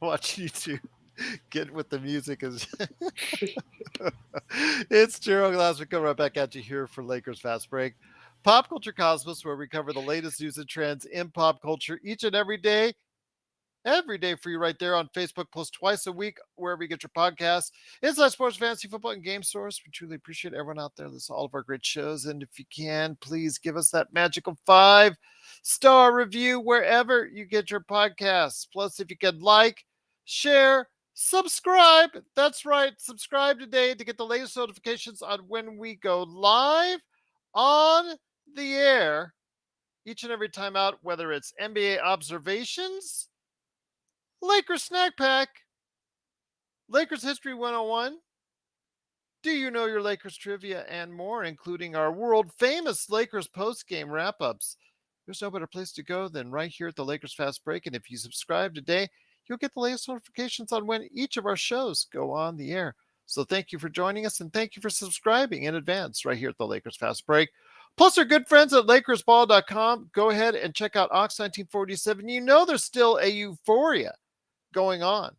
Watch you two get with the music. It's Gerald Glassford coming right back at you here for Lakers Fast Break. Pop Culture Cosmos, where we cover the latest news and trends in pop culture each and every day for you right there on Facebook, plus twice a week, wherever you get your podcasts. Inside Sports, Fantasy Football, and Game Source. We truly appreciate everyone out there. Listen to all of our great shows. And if you can, please give us that magical 5-star review wherever you get your podcasts. Plus, if you could share, subscribe. That's right. Subscribe today to get the latest notifications on when we go live on the air each and every time out, whether it's NBA observations, Lakers Snack Pack, Lakers History 101, Do You Know Your Lakers Trivia, and more, including our world famous Lakers post-game wrap-ups. There's no better place to go than right here at the Lakers Fast Break, and if you subscribe today, you'll get the latest notifications on when each of our shows go on the air. So thank you for joining us, and thank you for subscribing in advance right here at the Lakers Fast Break. Plus, our good friends at LakersBall.com. Go ahead and check out Ox 1947. You know there's still a euphoria going on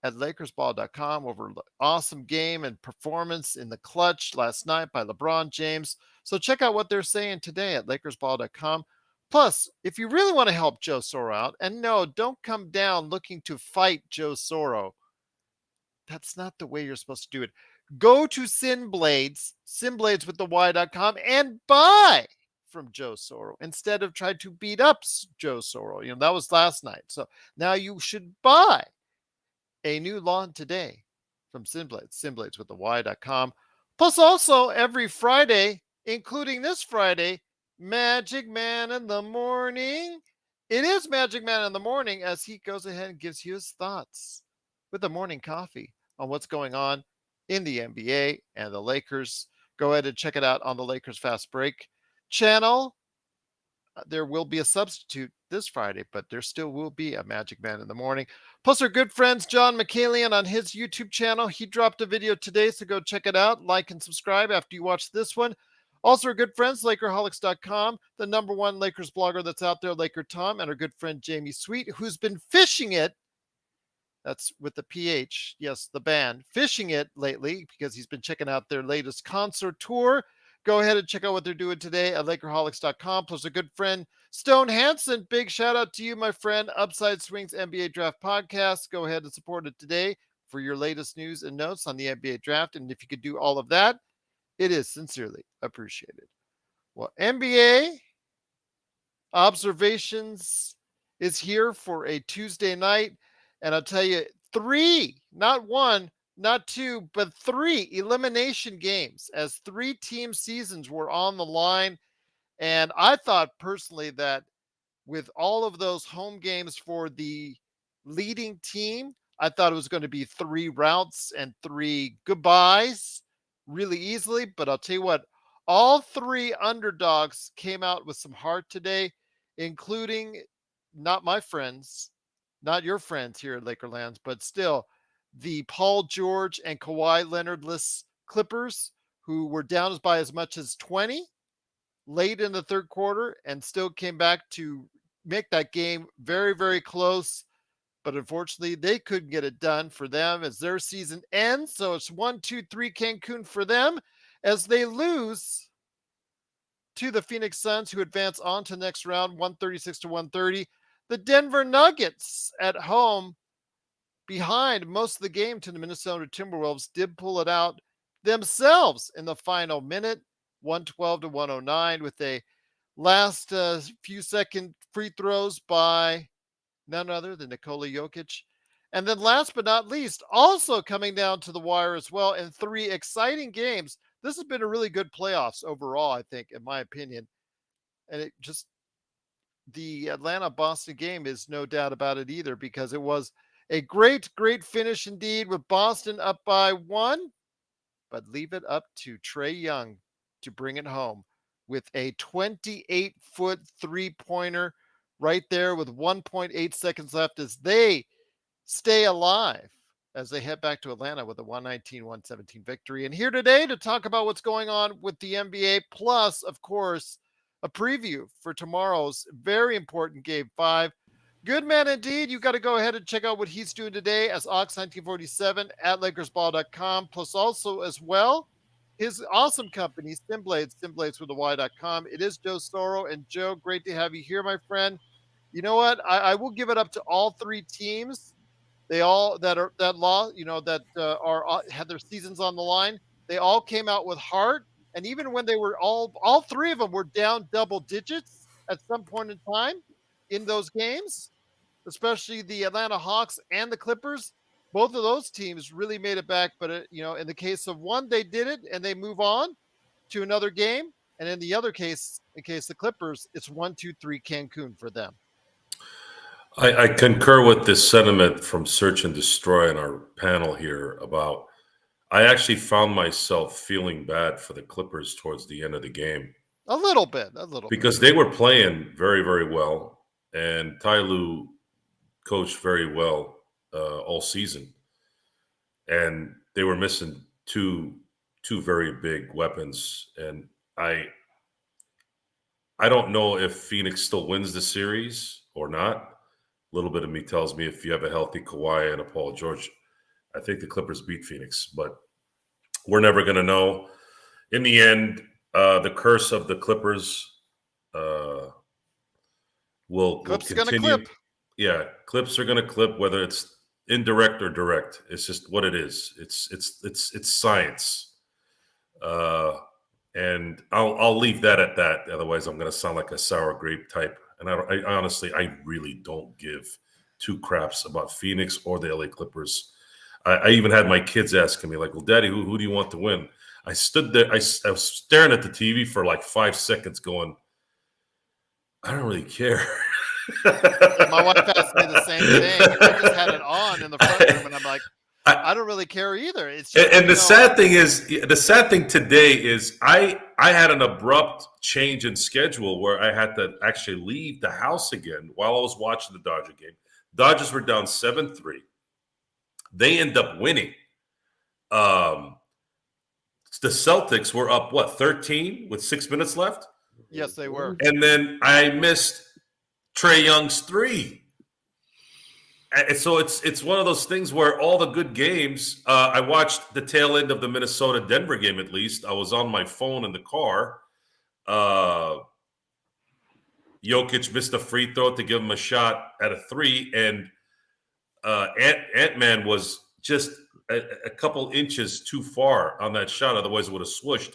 at LakersBall.com over the awesome game and performance in the clutch last night by LeBron James. So check out what they're saying today at LakersBall.com. Plus, if you really want to help Joe Soro out, and no, don't come down looking to fight Joe Soro. That's not the way you're supposed to do it. Go to Sinblades with the Y.com, and buy from Joe Soro instead of try to beat up Joe Soro. That was last night. So now you should buy a new lawn today from Sinblades with the Y.com. Plus, also every Friday, including this Friday, Magic Man in the morning. It is Magic Man in the morning as he goes ahead and gives you his thoughts with a morning coffee on what's going on in the NBA and the Lakers. Go ahead and check it out on the Lakers Fast Break channel. There will be a substitute this Friday, but there still will be a Magic Man in the morning. Plus, our good friends, John McCallion, on his YouTube channel. He dropped a video today, so go check it out. Like and subscribe after you watch this one. Also, our good friends, Lakerholics.com, the number one Lakers blogger that's out there, Laker Tom, and our good friend, Jamie Sweet, who's been fishing it. That's with the PH. Yes, the band. Fishing it lately because he's been checking out their latest concert tour. Go ahead and check out what they're doing today at Lakerholics.com. Plus, a good friend, Stone Hansen. Big shout out to you, my friend. Upside Swings NBA Draft Podcast. Go ahead and support it today for your latest news and notes on the NBA Draft. And if you could do all of that, it is sincerely appreciated. Well, NBA Observations is here for a Tuesday night. And I'll tell you, 3, not 1, not 2, but 3 elimination games as 3-team seasons were on the line. And I thought personally that with all of those home games for the leading team, I thought it was going to be 3 routes and 3 goodbyes really easily. But I'll tell you what, all 3 underdogs came out with some heart today, including not my friends, not your friends here at Lakerlands, but still the Paul George and Kawhi Leonard-less Clippers, who were down by as much as 20 late in the third quarter and still came back to make that game very, very close. But unfortunately, they couldn't get it done for them as their season ends. So it's 1-2-3 Cancun for them as they lose to the Phoenix Suns, who advance on to the next round, 136-130. The Denver Nuggets at home, behind most of the game to the Minnesota Timberwolves, did pull it out themselves in the final minute, 112-109, with a last few second free throws by none other than Nikola Jokic. And then last but not least, also coming down to the wire as well in 3 exciting games. This has been a really good playoffs overall, I think, in my opinion. And it just, the Atlanta-Boston game is no doubt about it either, because it was a great, great finish indeed with Boston up by 1, but leave it up to Trae Young to bring it home with a 28-foot three-pointer right there with 1.8 seconds left as they stay alive as they head back to Atlanta with a 119-117 victory. And here today to talk about what's going on with the NBA, plus, of course, a preview for tomorrow's very important Game 5 Good man indeed. You got to go ahead and check out what he's doing today as Ox1947 at LakersBall.com. Plus, also as well, his awesome company, Simblades with a Y.com. It is Joe Soro. And Joe, great to have you here, my friend. You know what? I will give it up to all three teams. They all that law, that are had their seasons on the line. They all came out with heart, and even when they were all three of them were down double digits at some point in time in those games, especially the Atlanta Hawks and the Clippers. Both of those teams really made it back, but in the case of one, they did it and they move on to another game, and in the other case, in case the Clippers, it's 1-2-3 Cancun for them. I concur with this sentiment from Search and Destroy in our panel here about I actually found myself feeling bad for the Clippers towards the end of the game. A little bit. Because they were playing very, very well, and Ty Lue coached very well all season. And they were missing two very big weapons. And I don't know if Phoenix still wins the series or not. A little bit of me tells me if you have a healthy Kawhi and a Paul George, I think the Clippers beat Phoenix, but we're never going to know. In the end, the curse of the Clippers will continue. Gonna clip. Yeah, clips are going to clip, whether it's indirect or direct. It's just what it is. It's science. And I'll leave that at that. Otherwise, I'm going to sound like a sour grape type. And I honestly, I really don't give two craps about Phoenix or the LA Clippers. I even had my kids asking me, like, well, Daddy, who do you want to win? I stood there. I was staring at the TV for like 5 seconds going, I don't really care. My wife asked me the same thing. I just had it on in the front room, and I'm like, I don't really care either. It's just, and the sad thing today is I had an abrupt change in schedule where I had to actually leave the house again while I was watching the Dodger game. Dodgers were down 7-3. They end up winning. The Celtics were up 13 with 6 minutes left. Yes, they were. And then I missed Trae Young's 3. And so it's one of those things where all the good games, I watched the tail end of the Minnesota-Denver game at least. I was on my phone in the car. Jokic missed a free throw to give him a shot at a 3, and Ant-Man was just a couple inches too far on that shot. Otherwise, it would have swooshed.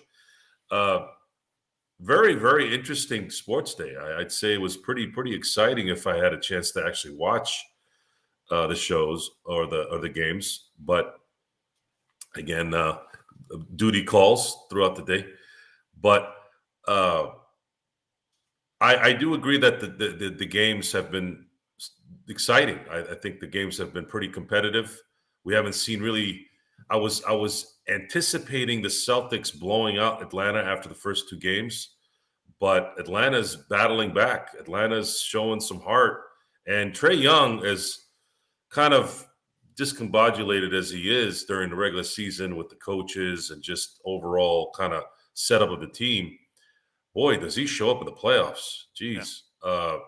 Very, very interesting sports day. I'd say it was pretty exciting if I had a chance to actually watch the shows or the games, but again, duty calls throughout the day. But I do agree that the games have been exciting. I think the games have been pretty competitive. We haven't seen really. I was anticipating the Celtics blowing out Atlanta after the first 2 games, but Atlanta's battling back. Atlanta's showing some heart, and Trae Young is kind of discombobulated as he is during the regular season with the coaches and just overall kind of setup of the team. Boy, does he show up in the playoffs. Jeez. Yeah.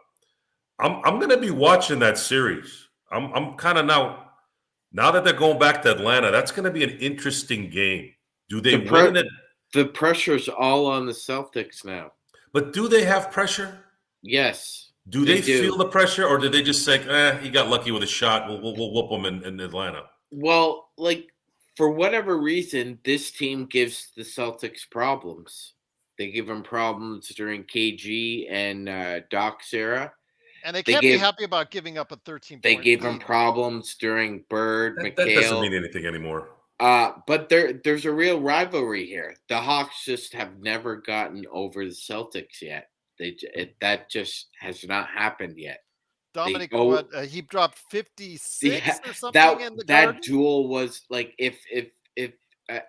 I'm going to be watching that series. I'm kind of now that they're going back to Atlanta, that's going to be an interesting game. Do they win it? The pressure's all on the Celtics now. But do they have pressure? Yes. Do they feel the pressure, or did they just say, he got lucky with a shot, we'll whoop him in Atlanta? Well, for whatever reason, this team gives the Celtics problems. They give them problems during KG and Doc's era. And they can't be happy about giving up a 13-point They gave them problems during Bird, McHale. That doesn't mean anything anymore. But there's a real rivalry here. The Hawks just have never gotten over the Celtics yet. That just has not happened yet. Dominic, he dropped 56 or something in the That Garden? duel was like if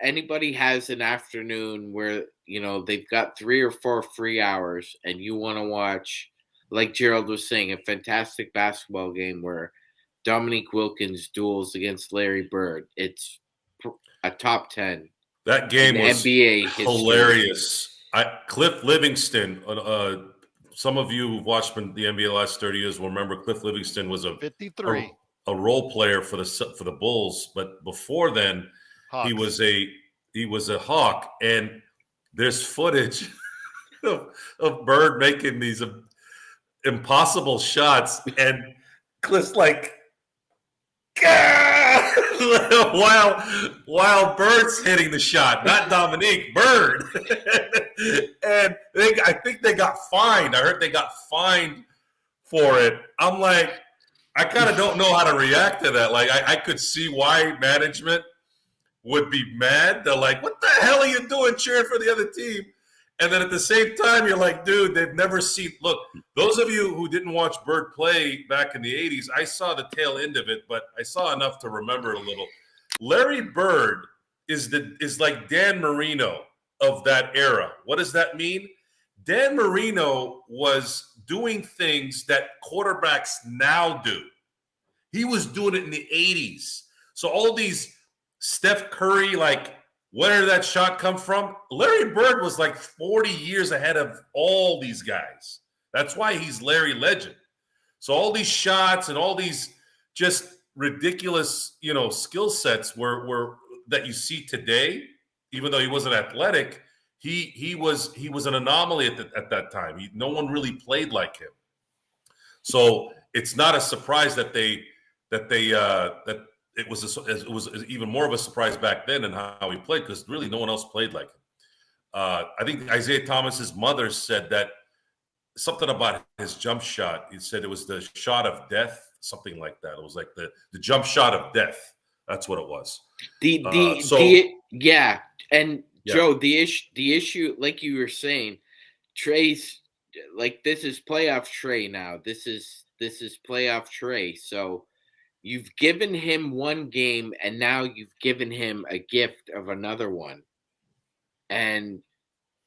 anybody has an afternoon where they've got 3 or 4 free hours and you want to watch, like Gerald was saying, a fantastic basketball game where Dominique Wilkins duels against Larry Bird. It's a top 10. That game was NBA hilarious. Cliff Livingston some of you who've watched the NBA the last 30 years will remember Cliff Livingston was a 53 role player for the Bulls, but before then, he Hawks. was a Hawk, and there's footage of Bird making these impossible shots, and Cliff's like, while Bird's hitting the shot, not Dominique, Bird. And I think they got fined. I heard they got fined for it. I'm like, I kind of don't know how to react to that. Like, I could see why management would be mad. They're like, what the hell are you doing cheering for the other team? And then at the same time, you're like, dude, they've never seen. Look, those of you who didn't watch Bird play back in the 80s, I saw the tail end of it, but I saw enough to remember it a little. Larry Bird is like Dan Marino of that era. What does that mean? Dan Marino was doing things that quarterbacks now do. He was doing it in the 80s. So all these Steph Curry, like, where did that shot come from? Larry Bird was like 40 years ahead of all these guys. That's why he's Larry Legend. So all these shots and all these just ridiculous, skill sets were that you see today, even though he wasn't athletic, he was an anomaly at that time. No one really played like him. So it's not a surprise that it was even more of a surprise back then in how he played, because really no one else played like him. I think Isaiah Thomas's mother said that something about his jump shot. He said it was the shot of death, something like that. It was like the jump shot of death. That's what it was. Yeah. And Joe, the issue, like you were saying, Trey's like, this is playoff Trey now. This is playoff Trey. So you've given him one game, and now you've given him a gift of another one. And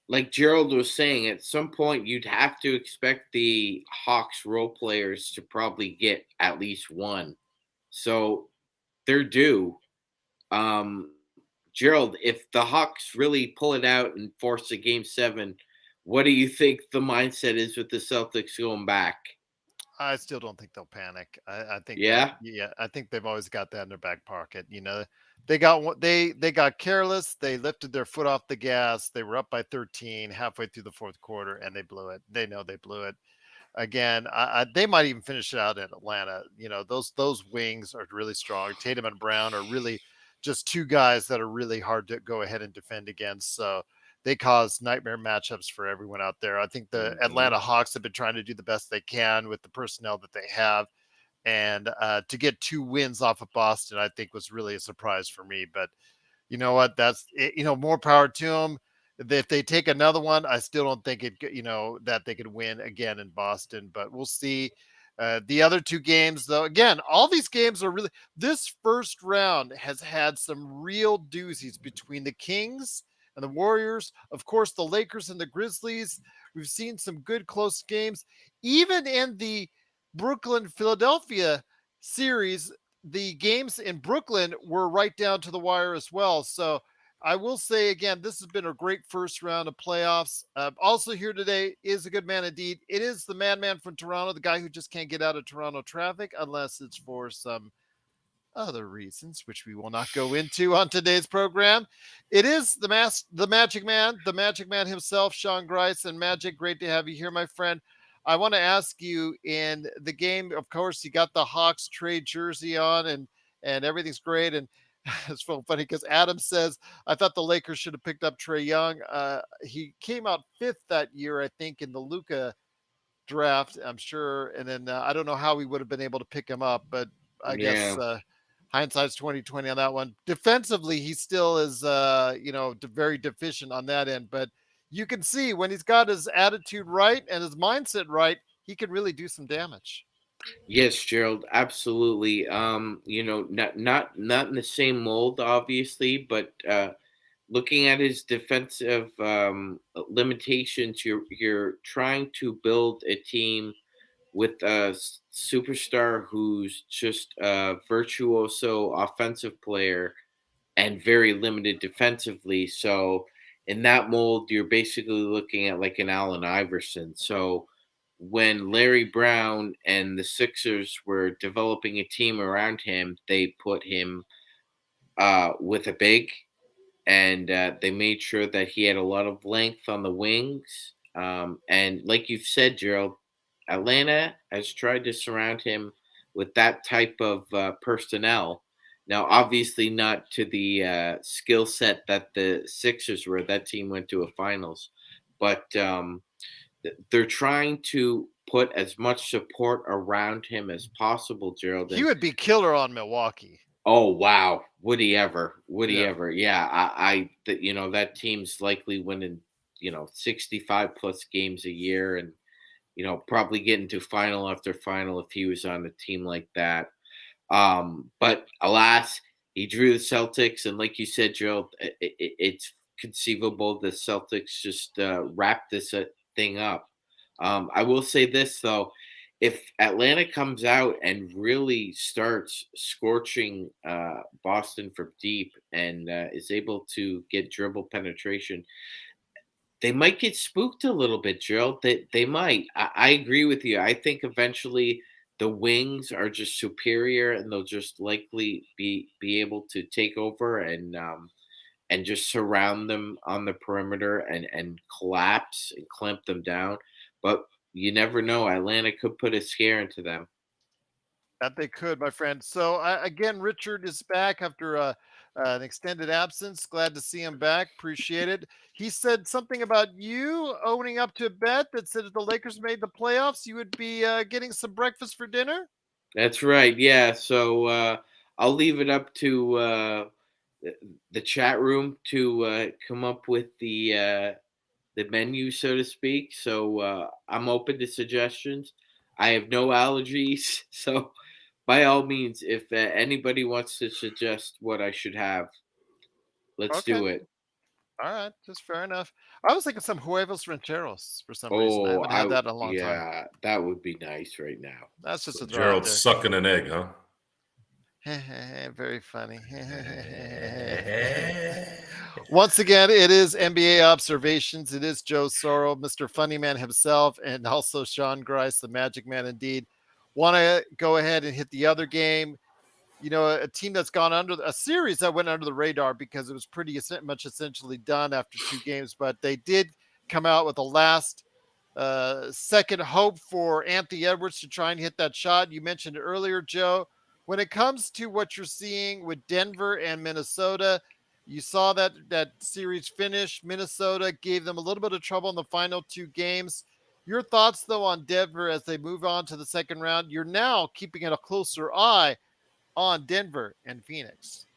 like Gerald was saying, at some point you'd have to expect the Hawks role players to probably get at least one. So they're due. Gerald, if the Hawks really pull it out and force a game 7, what do you think the mindset is with the Celtics going back? I still don't think they'll panic. I think, I think they've always got that in their back pocket. They got careless. They lifted their foot off the gas. They were up by 13 halfway through the fourth quarter, and they blew it. They know they blew it. Again, they might even finish it out in Atlanta. Those wings are really strong. Tatum and Brown are really just two guys that are really hard to go ahead and defend against. So they cause nightmare matchups for everyone out there. I think the Atlanta Hawks have been trying to do the best they can with the personnel that they have. And to get 2 wins off of Boston, I think was really a surprise for me. But you know what? That's more power to them. If they take another one, I still don't think that they could win again in Boston. But we'll see. The other 2 games, though, again, all these games are really. This first round has had some real doozies between the Kings and the Warriors. Of course, the Lakers and the Grizzlies. We've seen some good close games, even in the Brooklyn-Philadelphia series. The games in Brooklyn were right down to the wire as well. So I will say again, this has been a great first round of playoffs. Also here today is a good man indeed. It is the madman from Toronto, the guy who just can't get out of Toronto traffic unless it's for some other reasons, which we will not go into on today's program. It is the Magic Man himself, Sean Grice. And Magic, great to have you here, my friend. I want to ask you, in the game, of course, you got the Hawks trade jersey on, and everything's great. And it's so funny because Adam says, I thought the Lakers should have picked up Trae Young. He came out 5th that year, I think, in the Luka draft, I'm sure. And then I don't know how we would have been able to pick him up, but I guess hindsight's 2020 on that one. Defensively, he still is, very deficient on that end. But you can see when he's got his attitude right and his mindset right, he can really do some damage. Yes, Gerald, absolutely. Not in the same mold, obviously, but looking at his defensive limitations, you're trying to build a team with a superstar who's just a virtuoso offensive player and very limited defensively. So in that mold, you're basically looking at like an Allen Iverson. So when Larry Brown and the Sixers were developing a team around him, they put him with a big, and they made sure that he had a lot of length on the wings. And like you've said, Gerald, Atlanta has tried to surround him with that type of personnel. Now, obviously, not to the skill set that the Sixers were. That team went to a finals, but they're trying to put as much support around him as possible, Gerald. He And would be killer on Milwaukee. oh wow, would he ever? Would he Yeah. ever? Yeah, that team's likely winning 65 plus games a year, and probably getting to final after final if he was on a team like that. But alas, he drew the Celtics, and like you said, Joe, it's conceivable the Celtics just wrap this thing up. I will say this though: if Atlanta comes out and really starts scorching Boston from deep and is able to get dribble penetration, they might get spooked a little bit, Gerald. They might. I agree with you. I think eventually the wings are just superior, and they'll just likely be able to take over and just surround them on the perimeter and collapse and clamp them down. But you never know. Atlanta could put a scare into them. That they could, my friend. So again, Richard is back after an extended absence. Glad to see him back. Appreciate it. He said something about you owning up to a bet that said if the Lakers made the playoffs, you would be getting some breakfast for dinner. That's right. Yeah. So I'll leave it up to the chat room to come up with the menu, so to speak. So I'm open to suggestions. I have no allergies, so by all means, if anybody wants to suggest what I should have, let's Okay. do it. All right. Just fair enough. I was thinking some huevos rancheros for some reason. I Oh, haven't had that in a long time. yeah, that would be nice right now. That's just So a throw out Gerald's sucking an egg, huh? there. Very funny. Once again, it is NBA Observations. It is Joe Soro, Mr. Funnyman himself, and also Sean Grice, the Magic Man indeed. Want to go ahead and hit the other game. A team that's gone under a series that went under the radar because it was pretty much essentially done after 2 games, but they did come out with a last second hope for Anthony Edwards to try and hit that shot. You mentioned earlier, Joe, when it comes to what you're seeing with Denver and Minnesota, you saw that series finish. Minnesota gave them a little bit of trouble in the final 2 games. Your thoughts, though, on Denver as they move on to the second round? You're now keeping a closer eye on Denver and Phoenix.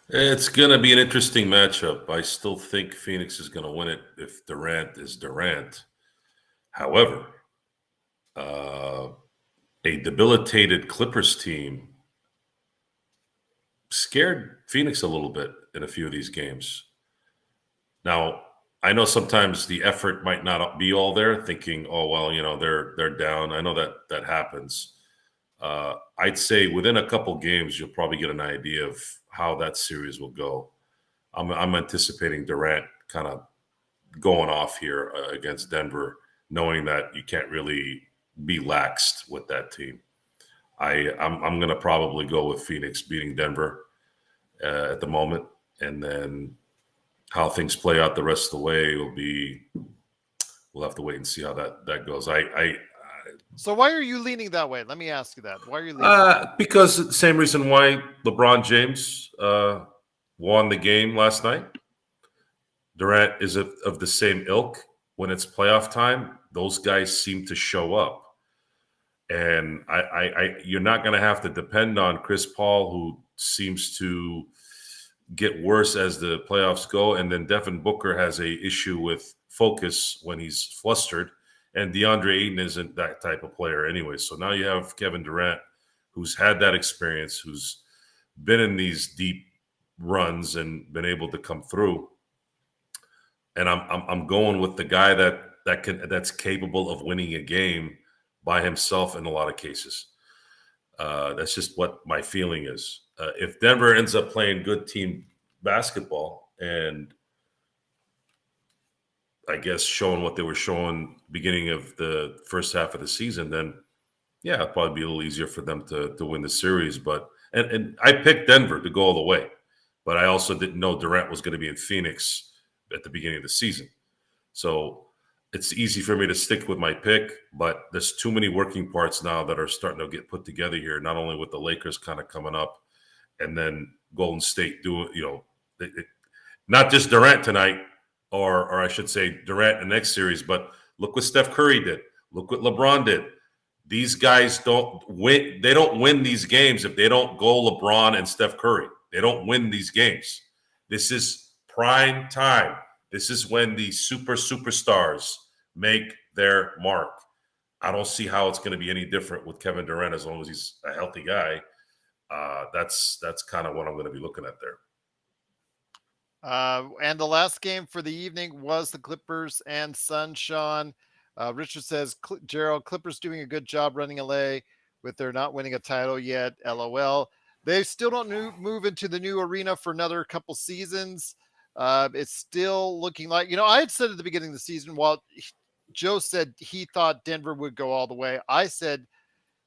It's going to be an interesting matchup. I still think Phoenix is going to win it if Durant is Durant. However, a debilitated Clippers team scared Phoenix a little bit in a few of these games. Now, I know sometimes the effort might not be all there, thinking, "Oh well, they're down." I know that happens. I'd say within a couple games, you'll probably get an idea of how that series will go. I'm anticipating Durant kind of going off here against Denver, knowing that you can't really be laxed with that team. I'm going to probably go with Phoenix beating Denver at the moment, and then how things play out the rest of the way we'll have to wait and see how that goes. So why are you leaning that way? Let me ask you that. Why are you leaning? Because the same reason why LeBron James won the game last night. Durant is of the same ilk. When it's playoff time, those guys seem to show up. And you're not going to have to depend on Chris Paul, who seems to get worse as the playoffs go. And then Devin Booker has a issue with focus when he's flustered. And DeAndre Ayton isn't that type of player anyway. So now you have Kevin Durant, who's had that experience, who's been in these deep runs and been able to come through. And I'm going with the guy that's capable of winning a game by himself in a lot of cases. That's just what my feeling is. If Denver ends up playing good team basketball and I guess, showing what they were showing beginning of the first half of the season, then yeah, it'd probably be a little easier for them to win the series. But and I picked Denver to go all the way, but I also didn't know Durant was going to be in Phoenix at the beginning of the season. So it's easy for me to stick with my pick, but there's too many working parts now that are starting to get put together here, not only with the Lakers kind of coming up and then Golden State doing, not just Durant tonight, or I should say Durant in the next series, but look what Steph Curry did. Look what LeBron did. These guys don't win. They don't win these games if they don't go LeBron and Steph Curry. They don't win these games. This is prime time. This is when the superstars make their mark. I don't see how it's going to be any different with Kevin Durant as long as he's a healthy guy. That's kind of what I'm going to be looking at there. And the last game for the evening was the Clippers and Sun. Sean, Richard says, Gerald, Clippers doing a good job running LA with their not winning a title yet. LOL. They still don't move into the new arena for another couple seasons. It's still looking like, I had said at the beginning of the season, while Joe said he thought Denver would go all the way, I said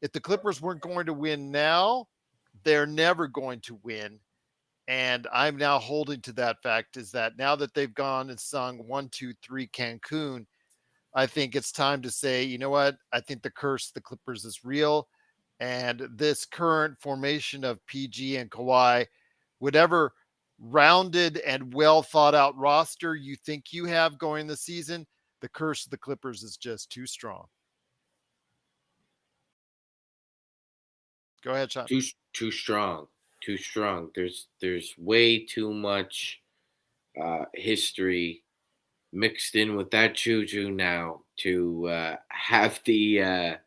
if the Clippers weren't going to win now, they're never going to win. And I'm now holding to that fact, is that now that they've gone and sung 1, 2, 3 Cancun, I think it's time to say, you know what? I think the curse of the Clippers is real. And this current formation of PG and Kawhi, whatever rounded and well thought out roster you think you have going this season, the curse of the Clippers is just too strong. Go ahead, Sean. Too strong. There's way too much history mixed in with that juju now to have the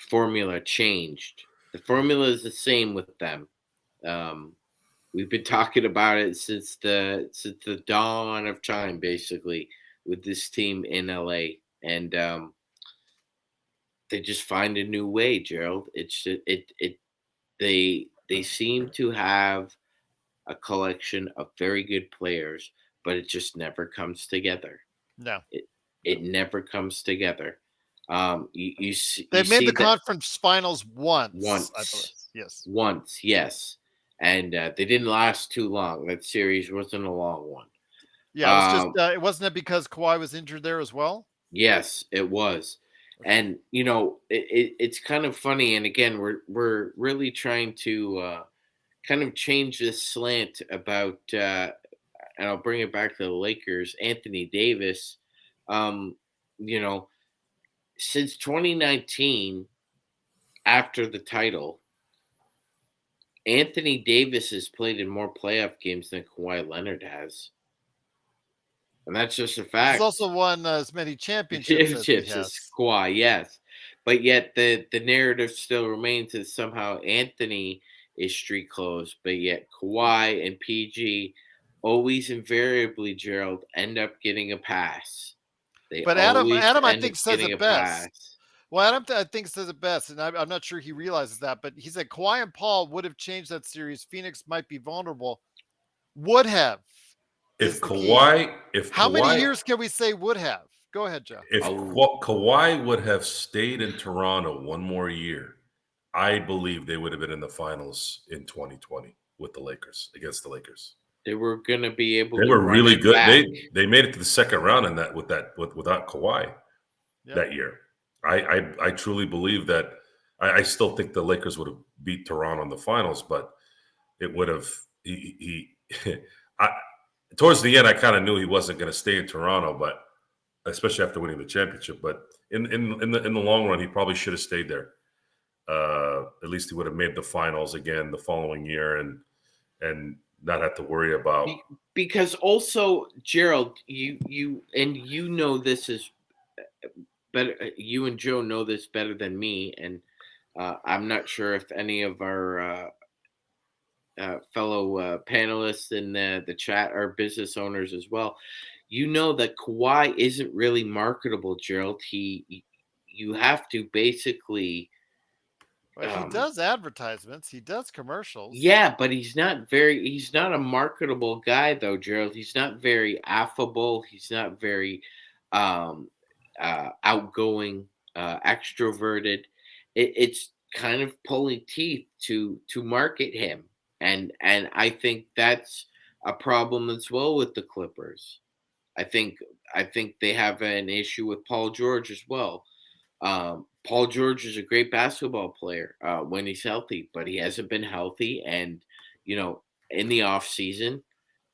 formula changed. The formula is the same with them. We've been talking about it since the dawn of time, basically, with this team in LA, and they just find a new way, Gerald. They seem to have a collection of very good players, but it just never comes together. No, it never comes together. You they made see the conference finals once. Once, yes, and they didn't last too long. That series wasn't a long one. Yeah, it was just. It wasn't it because Kawhi was injured there as well. Yes, it was. And it's kind of funny, and again, we're really trying to kind of change this slant about, and I'll bring it back to the Lakers. Anthony Davis, since 2019, after the title, Anthony Davis has played in more playoff games than Kawhi Leonard has. And that's just a fact. He's also won as many championships as Kawhi, yes. But yet the narrative still remains that somehow Anthony is street clothes, but yet Kawhi and PG always invariably, Gerald, end up getting a pass. But Adam I think says it best. Well, Adam, I think says it best, and I'm not sure he realizes that, but he said Kawhi and Paul would have changed that series. Phoenix might be vulnerable. Would have. How many years can we say would have? Go ahead, Joe. If Kawhi would have stayed in Toronto one more year, I believe they would have been in the finals in 2020 with the Lakers, against the Lakers. They were going to be able. They were really good. They made it to the second round in that without Kawhi that year. I truly believe that. I still think the Lakers would have beat Toronto in the finals, but it would have. Towards the end, I kind of knew he wasn't going to stay in Toronto, but especially after winning the championship. But in the long run, he probably should have stayed there. At least he would have made the finals again the following year, and not have to worry about. Because also, Gerald, you know this is better. You and Joe know this better than me, and I'm not sure if any of our fellow panelists in the chat are business owners as well. You know that Kawhi isn't really marketable, Gerald. You have to basically Well, he does advertisements. He does commercials. Yeah, but he's not a marketable guy though, Gerald. He's not very affable. He's not very um outgoing, extroverted. It's kind of pulling teeth to market him. And I think that's a problem as well with the Clippers. I think I think they have an issue with Paul George as well. Paul George is a great basketball player when he's healthy, but he hasn't been healthy. And you know, in the off season,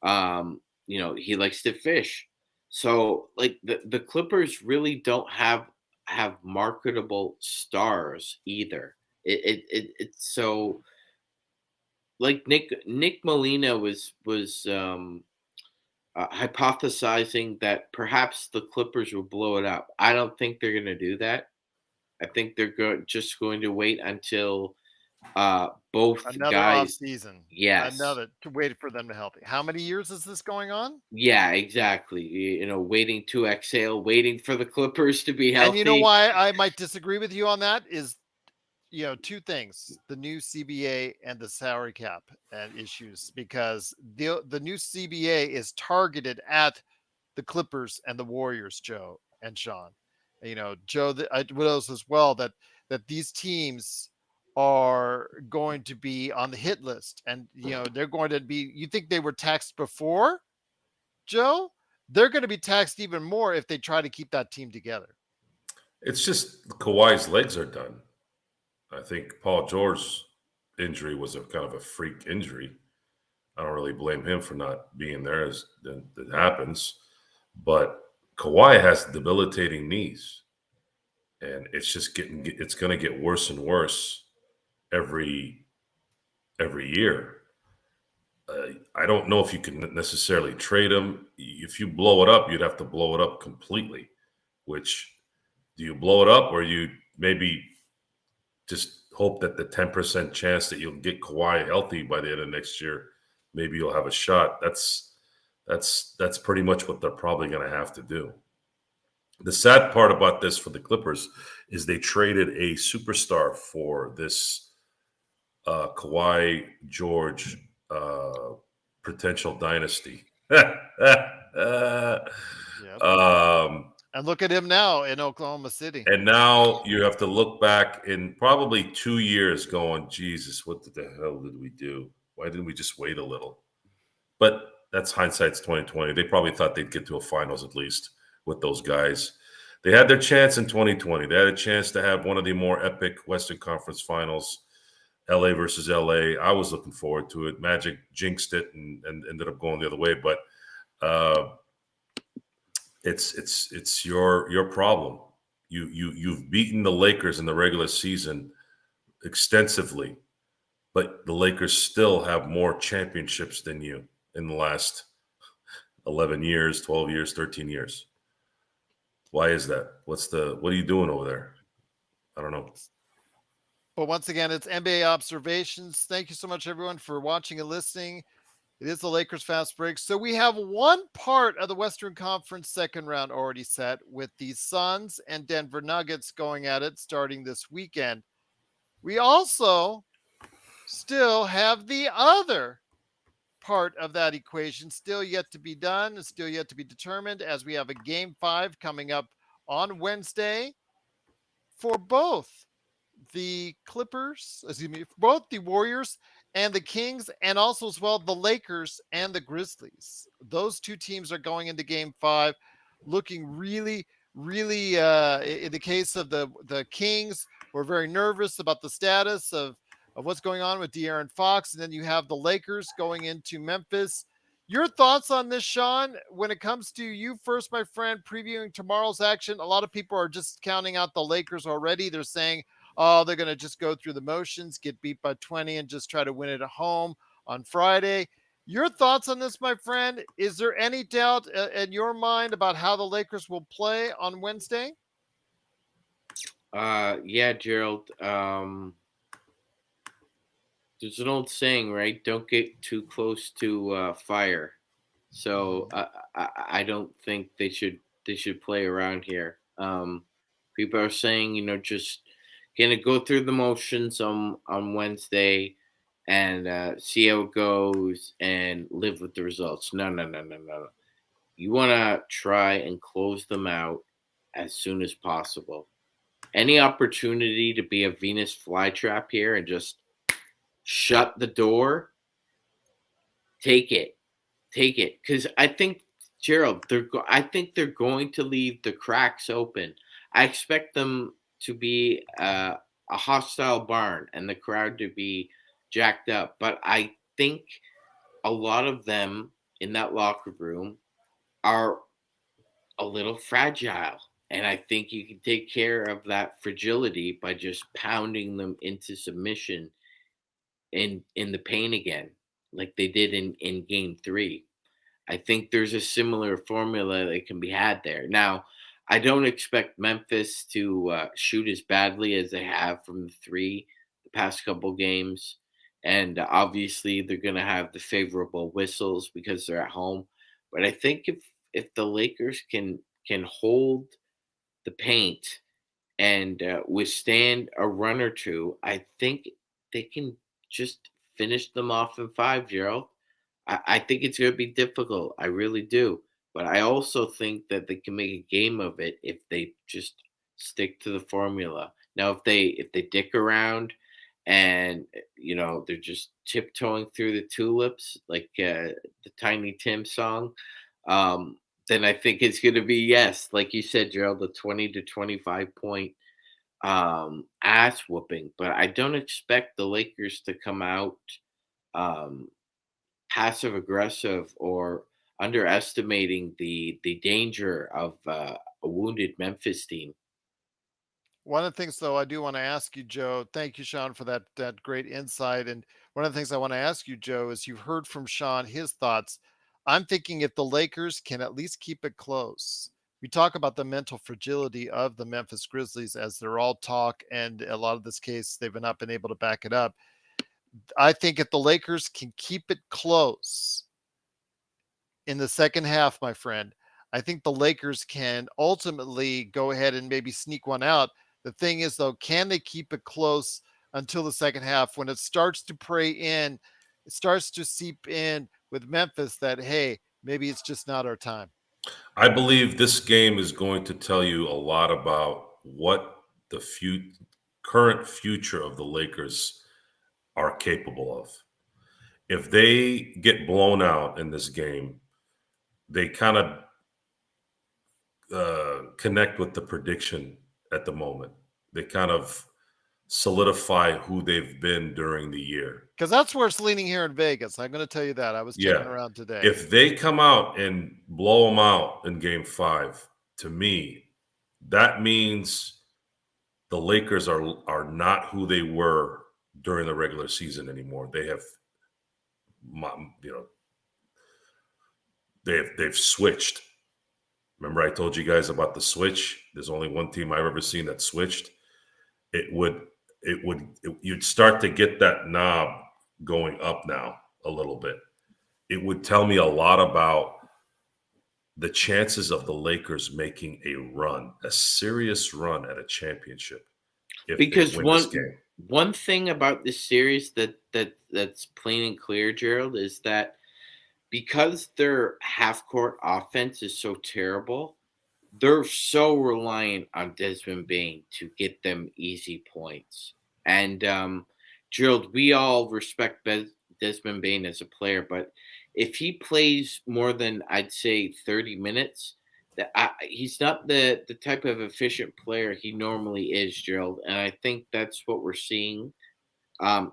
he likes to fish. So like the Clippers really don't have marketable stars either. It's so like Nick Molina was hypothesizing that perhaps the Clippers will blow it up. I don't think they're going to do that. I think they're just going to wait until both Another off guys. season. Yes. Another to wait for them to healthy. How many years is this going on? Yeah, exactly. Waiting to exhale, waiting for the Clippers to be healthy. And you know why I might disagree with you on that is, two things: the new CBA and the salary cap and issues, because the new CBA is targeted at the Clippers and the Warriors, Joe and Sean. Joe, I knows as well that these teams are going to be on the hit list, and they're going to be. You think they were taxed before, Joe? They're going to be taxed even more if they try to keep that team together. It's just Kawhi's legs are done. I think Paul George's injury was a kind of a freak injury. I don't really blame him for not being there, as that happens. But Kawhi has debilitating knees, and it's going to get worse and worse every year. I don't know if you can necessarily trade him. If you blow it up, you'd have to blow it up completely. Which, do you blow it up, or you maybe just hope that the 10% chance that you'll get Kawhi healthy by the end of next year, maybe you'll have a shot. That's pretty much what they're probably going to have to do. The sad part about this for the Clippers is they traded a superstar for this Kawhi George potential dynasty. And look at him now in Oklahoma City. And now you have to look back in probably 2 years going, Jesus, what the hell did we do? Why didn't we just wait a little? But that's hindsight's 2020. They probably thought they'd get to a finals at least with those guys. They had their chance in 2020. They had a chance to have one of the more epic Western Conference finals, LA versus LA. I was looking forward to it. Magic jinxed it and ended up going the other way. But it's your problem. You've beaten the Lakers in the regular season extensively, but the Lakers still have more championships than you in the last 11 years, 12 years, 13 years. Why is that? What are you doing over there? I don't know. But once again, it's NBA Observations. Thank you so much, everyone, for watching and listening. It is the Lakers Fast Break. So we have one part of the Western Conference second round already set, with the Suns and Denver Nuggets going at it starting this weekend. We also still have the other part of that equation still yet to be done, still yet to be determined, as we have a Game 5 coming up on Wednesday for both the both the Warriors and the Kings, and also as well the Lakers and the Grizzlies. Those two teams are going into Game 5 looking really, really, in the case of the Kings, we're very nervous about the status of what's going on with De'Aaron Fox. And then you have the Lakers going into Memphis. Your thoughts on this, Sean, when it comes to you first, my friend, previewing tomorrow's action? A lot of people are just counting out the Lakers already. They're saying, oh, they're going to just go through the motions, get beat by 20, and just try to win it at home on Friday. Your thoughts on this, my friend? Is there any doubt in your mind about how the Lakers will play on Wednesday? Yeah, Gerald. There's an old saying, right? Don't get too close to fire. So I don't think they should play around here. People are saying, just gonna go through the motions on Wednesday and see how it goes and live with the results. No, no, no, no, no. You want to try and close them out as soon as possible. Any opportunity to be a Venus flytrap here and just shut the door, take it. Take it, because I think Gerald, I think they're going to leave the cracks open. I expect them to be a hostile barn and the crowd to be jacked up. But I think a lot of them in that locker room are a little fragile. And I think you can take care of that fragility by just pounding them into submission in the paint again, like they did in game 3. I think there's a similar formula that can be had there. Now, I don't expect Memphis to shoot as badly as they have from the past couple games. And obviously, they're going to have the favorable whistles because they're at home. But I think if the Lakers can hold the paint and withstand a run or two, I think they can just finish them off in 5, Gerald. I think it's going to be difficult. I really do. But I also think that they can make a game of it if they just stick to the formula. Now, if they dick around and they're just tiptoeing through the tulips like the Tiny Tim song, then I think it's going to be, yes, like you said, Gerald, a 20 to 25 point ass whooping. But I don't expect the Lakers to come out passive aggressive or underestimating the danger of a wounded Memphis team. One of the things, though, I do want to ask you, Joe. Thank you, Sean, for that great insight. And one of the things I want to ask you, Joe, is you've heard from Sean his thoughts. I'm thinking if the Lakers can at least keep it close. We talk about the mental fragility of the Memphis Grizzlies as they're all talk, and a lot of this case they've not been able to back it up. I think if the Lakers can keep it close in the second half, my friend, I think the Lakers can ultimately go ahead and maybe sneak one out. The thing is, though, can they keep it close until the second half when it starts to prey in, it starts to seep in with Memphis that, hey, maybe it's just not our time? I believe this game is going to tell you a lot about what the current future of the Lakers are capable of. If they get blown out in this game, they kind of connect with the prediction at the moment. They kind of solidify who they've been during the year. Because that's where it's leaning here in Vegas. I'm going to tell you that. I was checking around today. If they come out and blow them out in game 5, to me, that means the Lakers are not who they were during the regular season anymore. They have, they've switched. Remember, I told you guys about the switch. There's only one team I've ever seen that switched. You'd start to get that knob going up now a little bit. It would tell me a lot about the chances of the Lakers making a run, a serious run at a championship. Because one thing about this series that's plain and clear, Gerald, is that because their half-court offense is so terrible, they're so reliant on Desmond Bane to get them easy points. And Gerald, we all respect Desmond Bane as a player, but if he plays more than, I'd say, 30 minutes, he's not the type of efficient player he normally is, Gerald. And I think that's what we're seeing.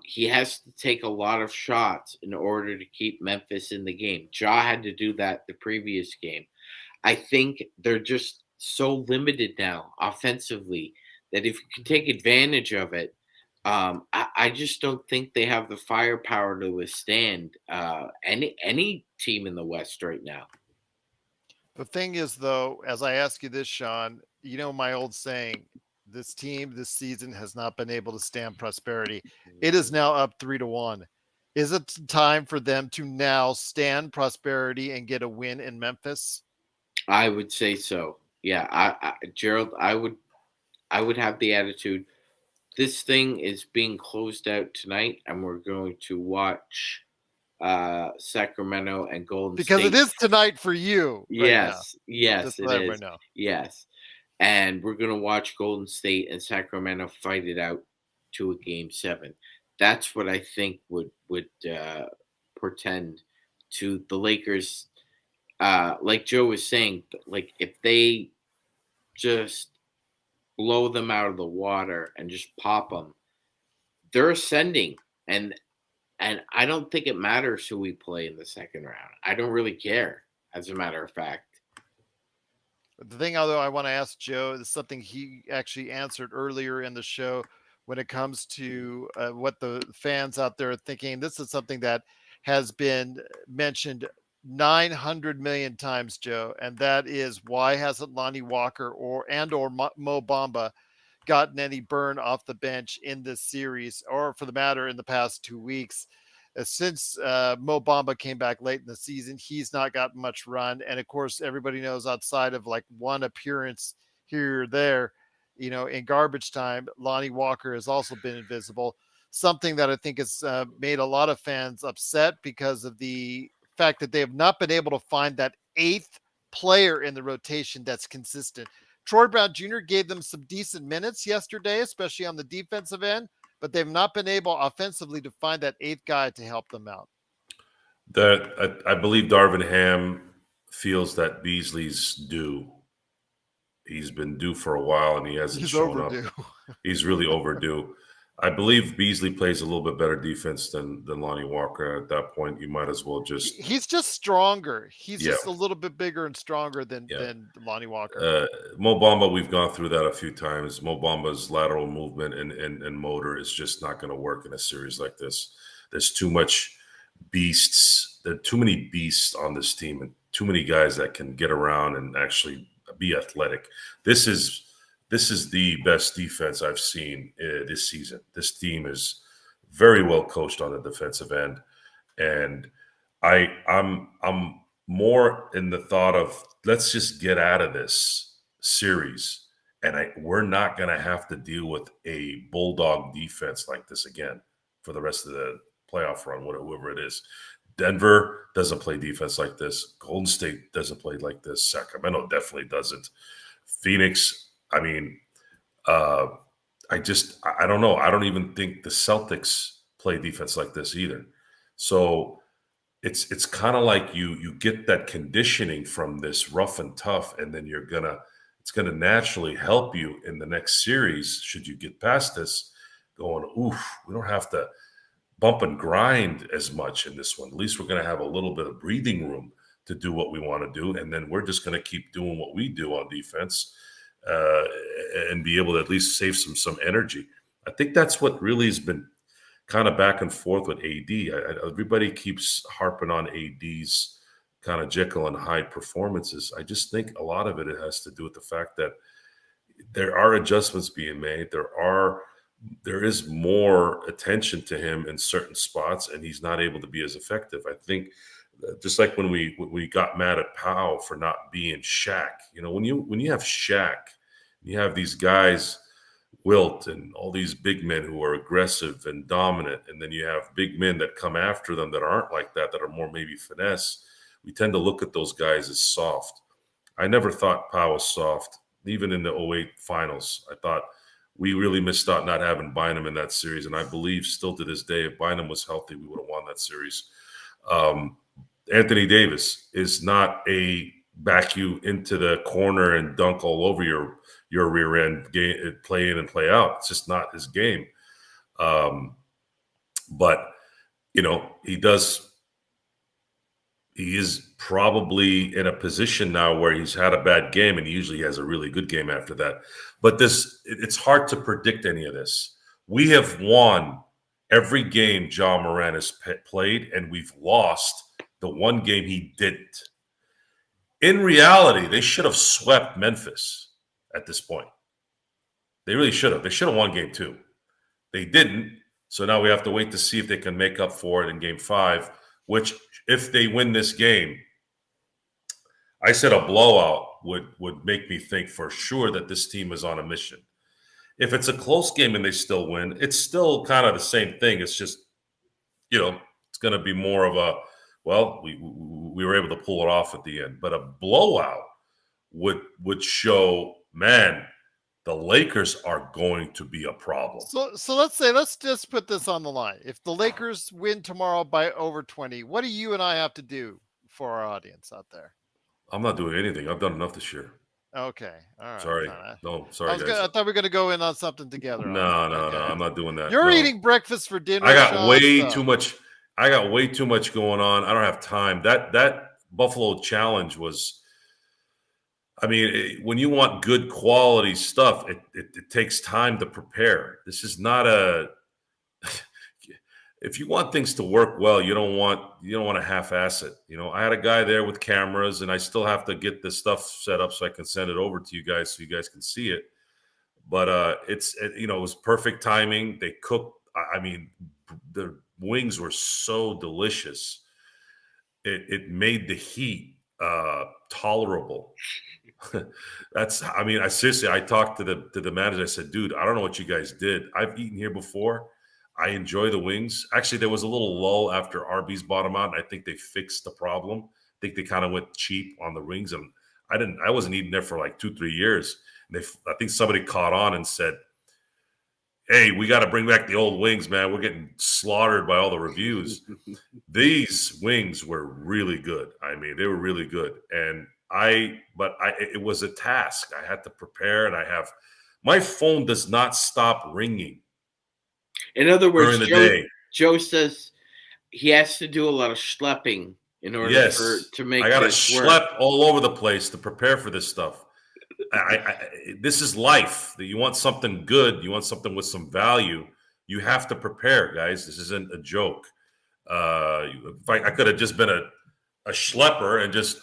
He has to take a lot of shots in order to keep Memphis in the game. Ja had to do that the previous game. I think they're just so limited now offensively that if you can take advantage of it, I just don't think they have the firepower to withstand any team in the West right now. The thing is, though, as I ask you this, Sean, my old saying, this team this season has not been able to stand prosperity. It is now up 3-1. Is it time for them to now stand prosperity and get a win in Memphis? I would say so. Yeah, Gerald, I would have the attitude this thing is being closed out tonight, and we're going to watch Sacramento and Golden Because State. it is tonight for you right now. Yes, Just it let is. everybody know. Yes, and we're gonna watch Golden State and Sacramento fight it out to a game 7. That's what I think would portend to the Lakers. Like Joe was saying, like if they just blow them out of the water and just pop them, they're ascending. And I don't think it matters who we play in the second round. I don't really care, as a matter of fact. The thing, although, I want to ask Joe is something he actually answered earlier in the show when it comes to what the fans out there are thinking. This is something that has been mentioned 900 million times, Joe, and that is why hasn't Lonnie Walker or Mo Bamba gotten any burn off the bench in this series, or for the matter, in the past 2 weeks. Since Mo Bamba came back late in the season, he's not gotten much run. And of course, everybody knows outside of like one appearance here or there, in garbage time, Lonnie Walker has also been invisible. Something that I think has made a lot of fans upset because of the fact that they have not been able to find that eighth player in the rotation that's consistent. Troy Brown Jr. gave them some decent minutes yesterday, especially on the defensive end, but they've not been able offensively to find that eighth guy to help them out. That I believe Darvin Ham feels that Beasley's due. He's been due for a while, and he hasn't shown overdue. up. He's really overdue. I believe Beasley plays a little bit better defense than Lonnie Walker. At that point, you might as well just. He's just stronger. He's just a little bit bigger and stronger than Lonnie Walker. Mo Bamba, we've gone through that a few times. Mo Bamba's lateral movement and motor is just not going to work in a series like this. There's too much beasts. There are too many beasts on this team, and too many guys that can get around and actually be athletic. This is the best defense I've seen this season. This team is very well coached on the defensive end, and I'm more in the thought of let's just get out of this series, and we're not going to have to deal with a bulldog defense like this again for the rest of the playoff run, whatever it is. Denver doesn't play defense like this. Golden State doesn't play like this. Sacramento definitely doesn't. Phoenix. I mean, I don't know. I don't even think the Celtics play defense like this either. So it's kind of like you get that conditioning from this rough and tough, and then it's gonna naturally help you in the next series. Should you get past this, going, oof, we don't have to bump and grind as much in this one. At least we're gonna have a little bit of breathing room to do what we want to do, and then we're just gonna keep doing what we do on defense. And be able to at least save some energy. I think that's what really has been kind of back and forth with AD. Everybody keeps harping on AD's kind of Jekyll and Hyde performances. I just think a lot of it has to do with the fact that there are adjustments being made. There is more attention to him in certain spots, and he's not able to be as effective. I think just like when we got mad at Powell for not being Shaq. When you have Shaq, you have these guys, Wilt and all these big men who are aggressive and dominant, and then you have big men that come after them that aren't like that are more maybe finesse. We tend to look at those guys as soft. I never thought Powell was soft, even in the 2008 finals. I thought we really missed out not having Bynum in that series, and I believe still to this day, if Bynum was healthy, we would have won that series. Anthony Davis is not a back you into the corner and dunk all over your rear end, play in and play out. It's just not his game. But he is probably in a position now where he's had a bad game, and he usually has a really good game after that. But it's hard to predict any of this. We have won every game Ja Morant has played, and we've lost the one game he didn't. In reality, they should have swept Memphis at this point. They really should have. They should have won game 2. They didn't. So now we have to wait to see if they can make up for it in game 5, which if they win this game, I said a blowout would make me think for sure that this team is on a mission. If it's a close game and they still win, it's still kind of the same thing. It's just, it's going to be more of a, well, we were able to pull it off at the end. But a blowout would show, man, the Lakers are going to be a problem. So let's just put this on the line. If the Lakers win tomorrow by over 20, what do you and I have to do for our audience out there? I'm not doing anything. I've done enough this year. Okay. All right. Sorry. Fine. No, sorry, guys. I thought we were going to go in on something together. No, I'm not doing that. You're No. eating breakfast for dinner. I got Sean, way too much. I got way too much going on. I don't have time. That Buffalo challenge was, I mean, when you want good quality stuff, it takes time to prepare. This is not a. If you want things to work well, you don't want to half-ass it. I had a guy there with cameras, and I still have to get this stuff set up so I can send it over to you guys so you guys can see it. But it was perfect timing. They cooked. I mean, the wings were so delicious. It made the heat tolerable. I seriously, I talked to the manager. I said, dude, I don't know what you guys did. I've eaten here before. I enjoy the wings. Actually, there was a little lull after Arby's bought them out, and I think they fixed the problem. I think they kind of went cheap on the wings, and I wasn't eating there for like 2-3 years. And I think somebody caught on and said, hey, we got to bring back the old wings, man. We're getting slaughtered by all the reviews. These wings were really good. I mean, they were really good. And it was a task. I had to prepare, and my phone does not stop ringing. In other words, during the day. Joe says he has to do a lot of schlepping in order to make. I got to schlep all over the place to prepare for this stuff. This is life. You want something good. You want something with some value. You have to prepare, guys. This isn't a joke. I could have just been a schlepper and just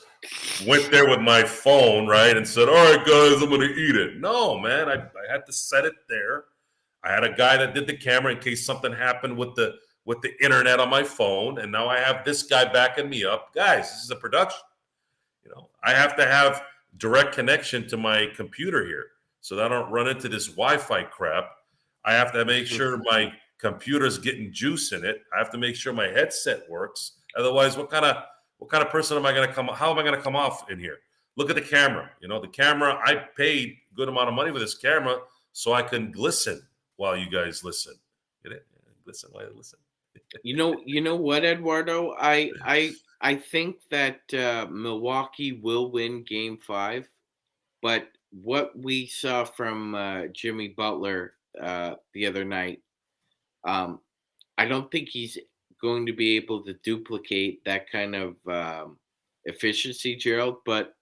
went there with my phone, right, and said, all right, guys, I'm going to eat it. No, man, I had to set it there. I had a guy that did the camera in case something happened with the internet on my phone, and now I have this guy backing me up. Guys, this is a production. I have to have direct connection to my computer here so that I don't run into this Wi-Fi crap. I have to make sure my computer's getting juice in it. I have to make sure my headset works. Otherwise, what kind of person am I going to come? How am I going to come off in here? Look at the camera. The camera. I paid a good amount of money for this camera so I can glisten while you guys listen. Get it? Listen while you listen. You know what, Eduardo? I think that Milwaukee will win Game 5, but what we saw from Jimmy Butler the other night, I don't think he's going to be able to duplicate that kind of efficiency, Gerald. But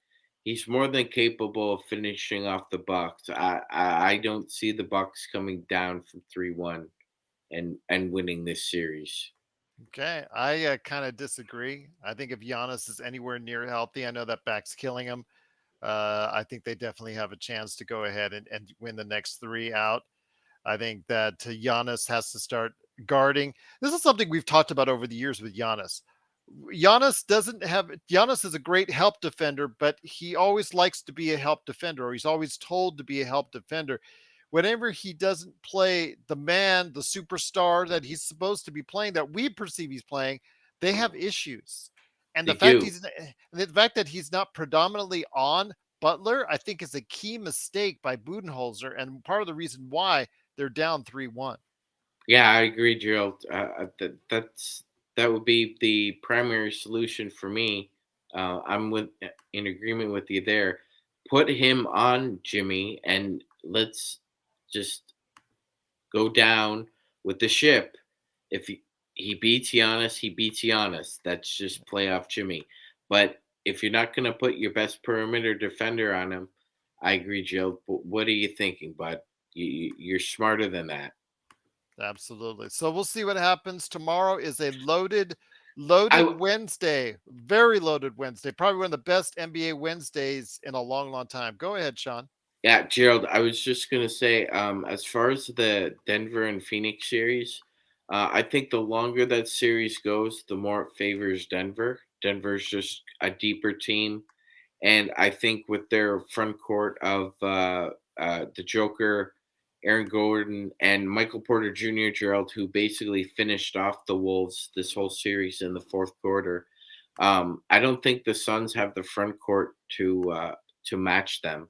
he's more than capable of finishing off the Bucks. I don't see the Bucks coming down from 3-1 and winning this series. Okay, I kind of disagree. I think if Giannis is anywhere near healthy, I know that back's killing him. I think they definitely have a chance to go ahead and win the next 3 out. I think that Giannis has to start guarding. This is something we've talked about over the years with Giannis. Giannis is a great help defender, but he always likes to be a help defender, or he's always told to be a help defender. Whenever he doesn't play the man, the superstar that he's supposed to be playing, that we perceive he's playing, they have issues. And the fact that he's not predominantly on Butler, I think, is a key mistake by Budenholzer, and part of the reason why they're down 3-1. Yeah, I agree, Gerald. That would be the primary solution for me. I'm in agreement with you there. Put him on Jimmy, and let's just go down with the ship. If he beats Giannis, he beats Giannis. That's just playoff Jimmy. But if you're not going to put your best perimeter defender on him, I agree, Joe. But what are you thinking, bud? You're smarter than that. Absolutely. So we'll see what happens. Tomorrow is a loaded Wednesday, very loaded Wednesday. Probably one of the best NBA Wednesdays in a long, long time. Go ahead, Sean. Yeah, Gerald, I was just going to say, as far as the Denver and Phoenix series, I think the longer that series goes, the more it favors Denver. Denver's just a deeper team. And I think with their front court of the Joker Aaron Gordon, and Michael Porter Jr., Gerald, who basically finished off the Wolves this whole series in the fourth quarter. I don't think the Suns have the front court to match them.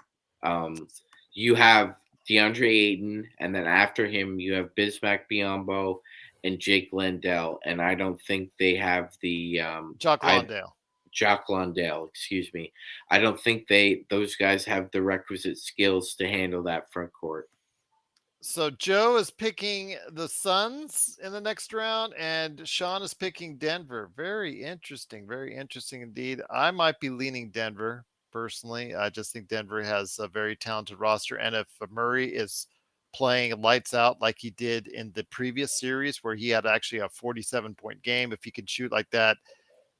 You have DeAndre Ayton, and then after him, you have Bismack Biyombo and Jake Landale, and I don't think they have the Jock Landale. Jock Landale, excuse me. I don't think those guys have the requisite skills to handle that front court. So Joe is picking the Suns in the next round, and Sean is picking Denver. Very interesting indeed. I might be leaning Denver personally. I just think Denver has a very talented roster, and if Murray is playing lights out like he did in the previous series, where he had actually a 47-point game, if he can shoot like that,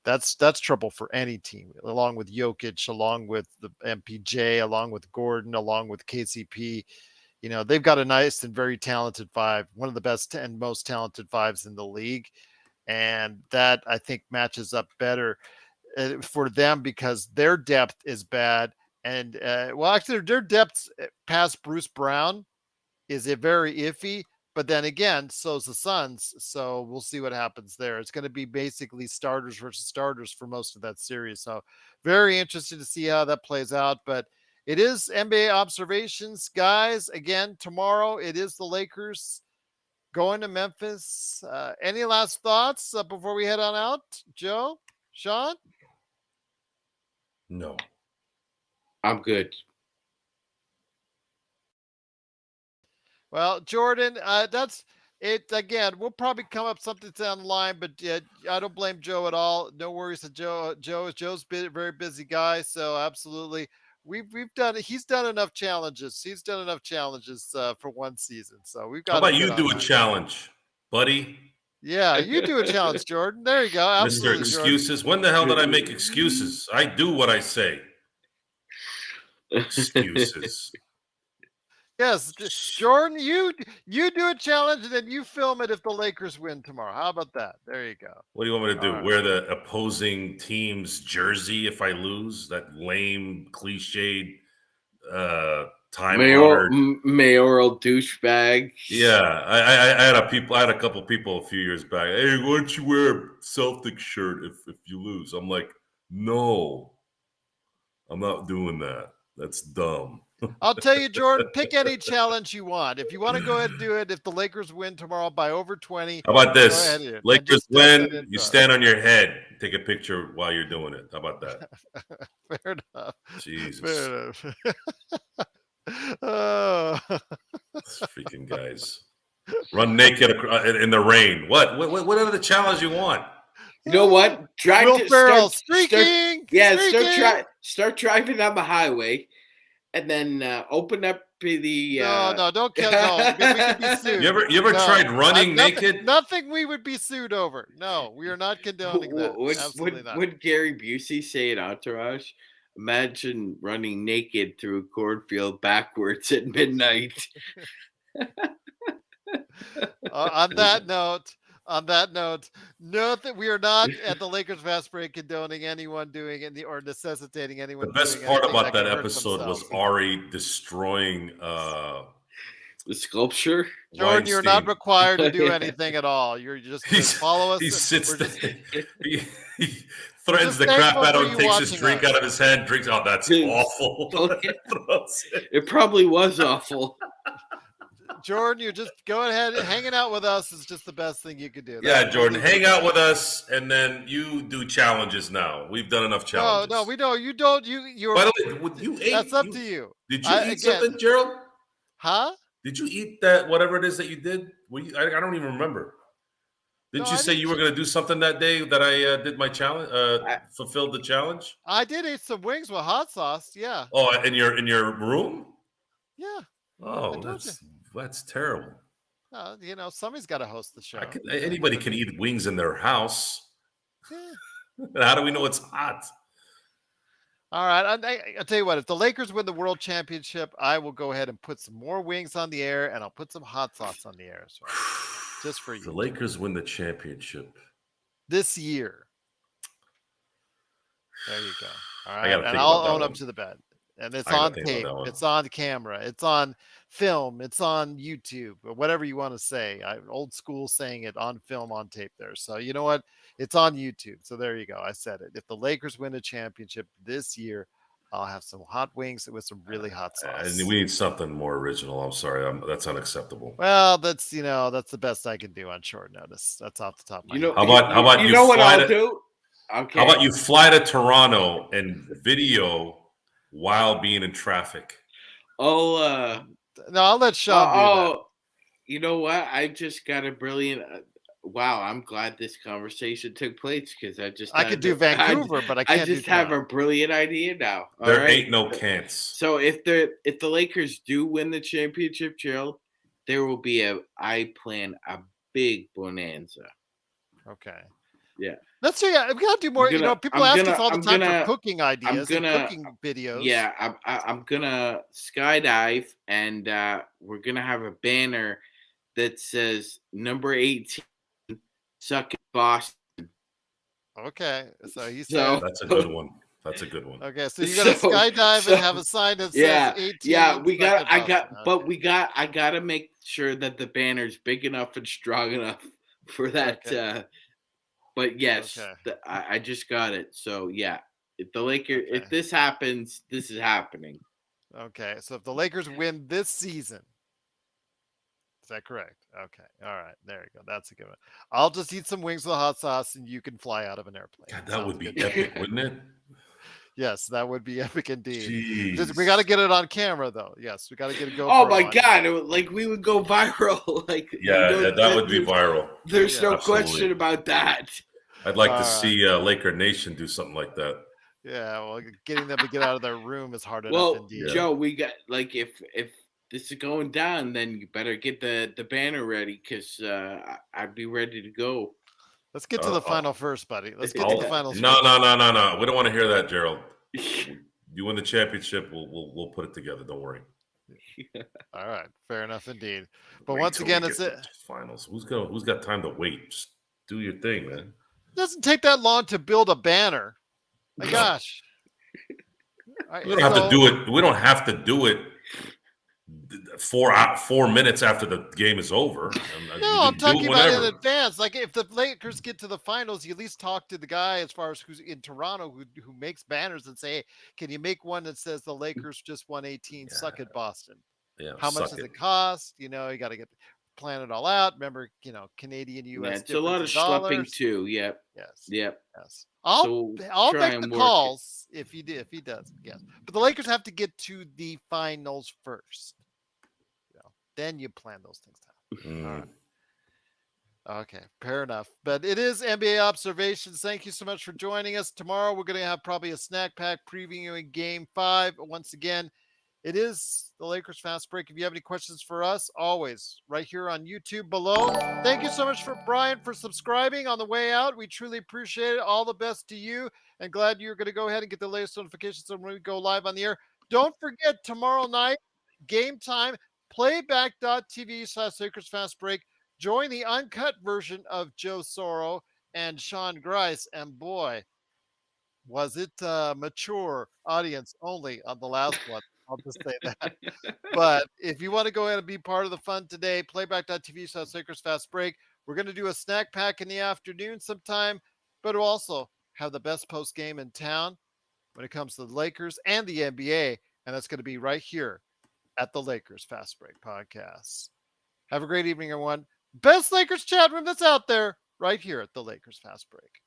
that's trouble for any team. Along with Jokic, along with the MPJ, along with Gordon, along with KCP. You know, they've got a nice and very talented five, one of the best and most talented fives in the league. And that, I think, matches up better for them because their depth is bad. And, actually, their depth past Bruce Brown is very iffy. But then again, so's the Suns. So we'll see what happens there. It's going to be basically starters versus starters for most of that series. So very interested to see how that plays out. But it is NBA observations, guys. Again, tomorrow it is the Lakers going to Memphis. Any last thoughts before we head on out? Joe? Sean? No. I'm good. Well, Jordan, that's it. Again, we'll probably come up something down the line, but I don't blame Joe at all. No worries to Joe. Joe's been a very busy guy, so absolutely. We've done. He's done enough challenges. He's done enough challenges for one season. So we've got. How about you do a challenge, buddy? Yeah, you do a challenge, Jordan. There you go. Absolutely, Mr. Excuses. When the hell did I make excuses? I do what I say. Excuses. Yes, Jordan, you do a challenge and then you film it if the Lakers win tomorrow. How about that? There you go. What do you want me to do? Right. Wear the opposing team's jersey if I lose? That lame, cliched, time-honored mayoral douchebag. Yeah, I had a couple people a few years back. Hey, why don't you wear a Celtics shirt if you lose? I'm like, no, I'm not doing that. That's dumb. I'll tell you, Jordan, pick any challenge you want. If you want to go ahead and do it, if the Lakers win tomorrow by over 20. How about this? Lakers win, you stand on your head, take a picture while you're doing it. How about that? Fair enough. Jesus. Fair enough. Oh. These freaking guys. Run naked in the rain. What other challenge you want? You know what? Streaking. Start driving on the highway. And then open up the. No, don't kill. No, we could be sued. You ever tried running naked? Nothing we would be sued over. No, we are not condoning that. Absolutely not. Would Gary Busey say in Entourage? Imagine running naked through a cornfield backwards at midnight. On that note, note that we are not at the Lakers Fast Break condoning anyone doing it or necessitating anyone. The best part about that episode was Ari destroying the sculpture. Jordan, Weinstein. you're not required to do anything at all. You're just follow us. He sits there. He threatens the crap out of him, takes his drink out of his hand, drinks. Oh, that's awful. It probably was awful. Jordan, you're just go ahead. Hanging out with us is just the best thing you could do. Yeah, Jordan, hang out with us, and then you do challenges now. We've done enough challenges. No, we don't. You don't. You're. By the way, you ate. That's up to you. Did you eat something, Gerald? Huh? Did you eat that? Whatever it is that you did? I don't even remember. Didn't you say you were going to do something that day that I did my challenge? Fulfilled the challenge. I did eat some wings with hot sauce. Yeah. Oh, in your room? Yeah. Oh, that's terrible. Somebody's got to host the show. Anybody can eat wings in their house. Yeah. How do we know it's hot? All right. I'll tell you what. If the Lakers win the World Championship, I will go ahead and put some more wings on the air, and I'll put some hot sauce on the air as well, just for you. The Lakers win the championship this year. There you go. All right. And I'll own up to the bet. and it's I gotta on think about tape. that one. It's on camera. It's on film. It's on YouTube, or whatever you want to say. Old school saying it on film, on tape there. So you know what? It's on YouTube. So there you go. I said it. If the Lakers win a championship this year, I'll have some hot wings with some really hot And sauce. we need something more original. I'm sorry, that's unacceptable. Well, that's that's the best I can do on short notice. That's off the top of my head. How about you you know what fly I'll to do? Okay. How about you fly to Toronto and video while being in traffic? Oh, No, I'll let Sean do that. you know what? I just got a brilliant. Wow, I'm glad this conversation took place because I could do Vancouver, but I I can't do just have Toronto. a brilliant idea now. All There right. ain't no can'ts. So if the Lakers do win the championship, Gerald, there will be I plan a big bonanza. Okay. Yeah. Let's see. We gotta do more. People ask us all the time for cooking ideas and cooking videos. Yeah, I'm gonna skydive, and we're gonna have a banner that says number 18, suck it, Boston. Okay, so he said that's a good one. That's a good one. Okay, so you got to skydive and have a sign that says 18. Yeah, I gotta make sure that the banner's big enough and strong enough for that. Okay. But yes, I just got it. So yeah, if the Lakers, if this happens, this is happening. Okay, so if the Lakers win this season, is that correct? Okay, all right, there you go. That's a good one. I'll just eat some wings with hot sauce, and you can fly out of an airplane. God, that would be epic, wouldn't it? Yes, that would be epic indeed. Jeez. We got to get it on camera, though. Yes, we got to get it go. Oh my God! We would go viral. That would be viral. There's no question about that. I'd like to see Laker Nation do something like that. Yeah, well, getting them to get out of their room is hard enough indeed. Joe, we got if this is going down, then you better get the banner ready because I'd be ready to go. Let's get to the final first, buddy. Let's get to the finals. No. We don't want to hear that, Gerald. You win the championship, we'll put it together. Don't worry. All right, fair enough indeed. But once again, it's it. Finals. Who's got time to wait? Just do your thing, man. It doesn't take that long to build a banner. My gosh. We don't have to do it. We don't have to do it 4 minutes after the game is over. No, I'm talking about in advance. Like if the Lakers get to the finals, you at least talk to the guy as far as who's in Toronto who makes banners and say, hey, can you make one that says the Lakers just won 18, suck it, Boston? Yeah, how much does it cost? You got to plan it all out. Remember, Canadian, US. It's a lot of schlepping too. Yep. Yes. Yep. Yes. I'll make the calls if he does. Yes. But the Lakers have to get to the finals first. Then you plan those things out. All right. Okay, fair enough. But it is NBA Observations. Thank you so much for joining us. Tomorrow we're going to have probably a snack pack previewing Game 5. Once again, it is the Lakers Fast Break. If you have any questions for us, always right here on YouTube below. Thank you so much for Brian for subscribing on the way out. We truly appreciate it. All the best to you, and glad you're going to go ahead and get the latest notifications when we go live on the air. Don't forget, tomorrow night, game time, playback.tv/Lakers Fast Break. Join the uncut version of Joe Soro and Sean Grice. And boy, was it mature audience only on the last one. I'll just say that. But if you want to go ahead and be part of the fun today, playback.tv/Lakers Fast Break. We're going to do a snack pack in the afternoon sometime, but we'll also have the best post game in town when it comes to the Lakers and the NBA. And that's going to be right here at the Lakers Fast Break Podcast. Have a great evening, everyone. Best Lakers chat room that's out there right here at the Lakers Fast Break.